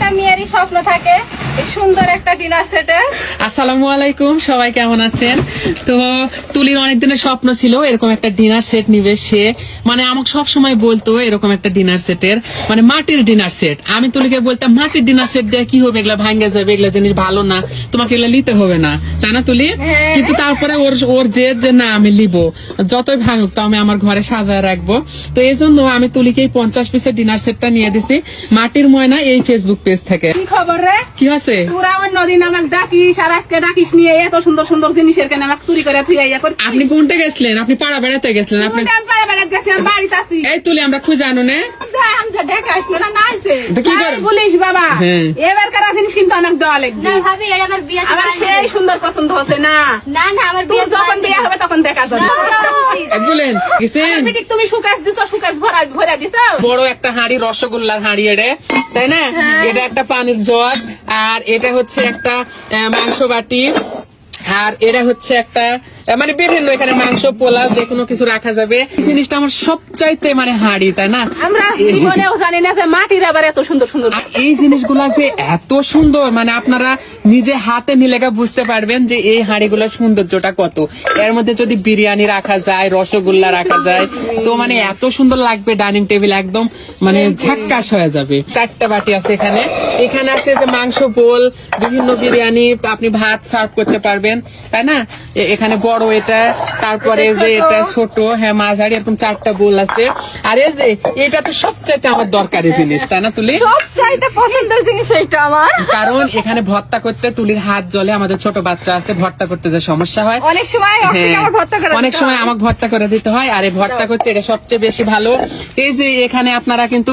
প্রত্যেকটা মেয়েরই স্বপ্ন থাকে এই সুন্দর একটা ডিনার সেটের। আসসালামু আলাইকুম, সবাই কেমন আছেন? তো তুলির অনেক দিনের স্বপ্ন ছিল এরকম একটা ডিনার সেট নিবে সে, মানে আমাকে সব সময় বলতো এরকম একটা ডিনার সেটের, মানে মাটির ডিনার সেট। আমি তুলিকে বলতাম মাটির ডিনার সেট দিয়ে কি হবে, এগুলা ভাঙ্গে যাবে, এগুলা জিনিস ভালো না, তোমাকে এগুলা নিতে হবে না, তাই না তুলি? কিন্তু তারপরে ওর যে না আমি লিবো, যতই ভাঙুক তো আমি আমার ঘরে সাজায় রাখবো। তো এই জন্য আমি তুলিকে এই 50 পিসের ডিনার সেটটা নিয়ে দিছি মাটির ময়না এই ফেসবুক পেজ থেকে। কি খবর রে? কি আছে? তোরা অন্যদিন আমাকে ডাকিস আর আজকে ডাকিস নিয়ে এত সুন্দর সুন্দর জিনিসের কেন আমাকে চুরি করে তুই ইয়া করছিস? আপনি কোনটা গেছিলেন? আপনি পাড়া বেড়াতে গেছিলেন? আপনি আমি পাড়া বেড়াতে গেছি, আমি বাড়িতে আছি। এই তুলি আমরা খুঁজে আনো নে। আমরা দেখে আসলো না আছে তো কি তাই কর বলিস বাবা, হ্যাঁ। এবার কারা জিনিস কিন্তু অনেক দেওয়া লাগবে। না ভাবি এটা আমার বিয়ে আমার সেই সুন্দর পছন্দ হচ্ছে না। না না আমার তুই বিয়ে যখন বিয়ে হবে তখন দেখা যাবে। বলেন গেছেন? বেটিক তুমি সুকাস দিছো, সুকাস ভরা দিছো। বড় একটা হাঁড়ি, রসগোল্লার হাঁড়ি এটা, তাই না? এটা একটা পানির জগ, আর এটা হচ্ছে একটা মাংস বাটি, আর এটা হচ্ছে একটা মানে বিভিন্ন এখানে মাংস পোলাও যে কোনো কিছু রাখা যাবে। এই জিনিসটা আমার সবচাইতে মানে হাঁড়ি, তাই না? আমরা জীবনেও জানি না যে মাটির আবার এত সুন্দর সুন্দর। আর এই জিনিসগুলা যে এত সুন্দর, মানে আপনারা নিজে হাতে নিলে বুঝতে পারবেন যে এই হাঁড়িগুলোর সৌন্দর্যটা কত। এর মধ্যে যদি বিরিয়ানি রাখা যায়, রসগোল্লা রাখা যায়, তো মানে এত সুন্দর লাগবে, ডাইনিং টেবিল একদম মানে ঝাক্কাস হয়ে যাবে। 4টা বাটি আছে এখানে। এখানে আছে যে মাংস বোল, বিভিন্ন বিরিয়ানি, আপনি ভাত সার্ভ করতে পারবেন, তাই না? এখানে বড় এটা, তারপরে যে এটা ছোট, হ্যাঁ মাঝারি, এরকম 4টা বোল আছে। আর এই যে এটা তো সবচাইতে আমার দরকারি জিনিস, তাই না তুলি? সবচাইতে পছন্দের জিনিস এইটা আমার। কারণ এখানে ভর্তা করতে তুলির হাত জ্বলে, আমাদের ছোট বাচ্চা আছে, ভর্তা করতে যে সমস্যা হয়, অনেক সময় আমার ভর্তা করে অনেক সময় আমাকে ভর্তা করে দিতে হয়। আর এই ভর্তা করতে এটা সবচেয়ে বেশি ভালো। এই যে এখানে আপনারা কিন্তু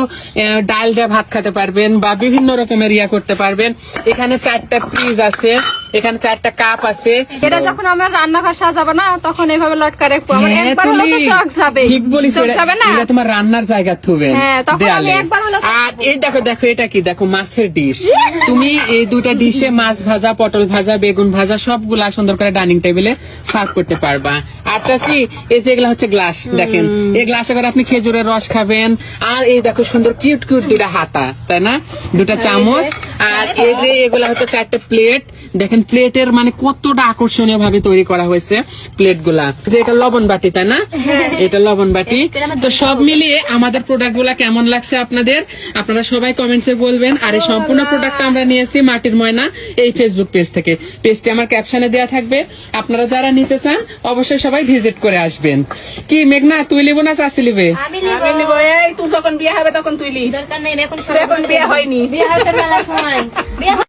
ডাল দিয়ে ভাত খেতে পারবেন বা বিভিন্ন রকমের ইয়া করতে পারবেন। এখানে 4টা ফ্রিজ আছে, এখানে 4টা কাপ আছে। এটা যখন আমার রান্নাঘর সাজাবো না তখন এইভাবে লটকা রাখবো, আমার হ্যাঁ, একবার হলো তো তুলি, চক যাবে। ঠিক বলিস, চক যাবে না? এটা তোমার রান্নার জায়গা থুবে হ্যাঁ, তখন আমি দেয়ালে। একবার হলো তো- আর এই দেখো দেখো এটা কি, দেখো মাছের ডিশ। তুমি এই 2টা ডিশে মাছ ভাজা, পটল ভাজা, বেগুন ভাজা সবগুলা সুন্দর করে ডাইনিং টেবিলে সার্ভ করতে পারবা। আর চাষি এই যে এগুলা হচ্ছে গ্লাস, দেখেন এই গ্লাসে করে আপনি খেজুরের রস খাবেন। আর এই দেখো সুন্দর কিউট কিউট 2টা হাতা, তাই না? 2টা চামচ। আর এই যে এগুলা হচ্ছে 4টা প্লেট, দেখেন প্লেটের মানে কতটা আকর্ষণীয় ভাবে তৈরি করা হয়েছে প্লেট গুলা। যে এটা লবণ বাটি, তাই না? এটা লবণ বাটি। তো সব মিলিয়ে আমাদের প্রোডাক্ট গুলা কেমন লাগছে আপনাদের, আপনারা সবাই কমেন্টসে বলবেন। আর এই সম্পূর্ণ প্রোডাক্টটা আমরা নিয়েছি মাটির ময়না এই ফেসবুক পেজ থেকে। পেজটি আমার ক্যাপশনে দেওয়া থাকবে, আপনারা যারা নিতে চান অবশ্যই সবাই ভিজিট করে আসবেন। কি মেঘনা, তুই লিবো না চাষি লিবে? আমি আমি নিব, এই তুই যখন বিয়ে হবে তখন তুই লিস। দরকার নেই এখন এখন বিয়ে হয়নি। বিয়ে হতে মেলা সময় বিয়ে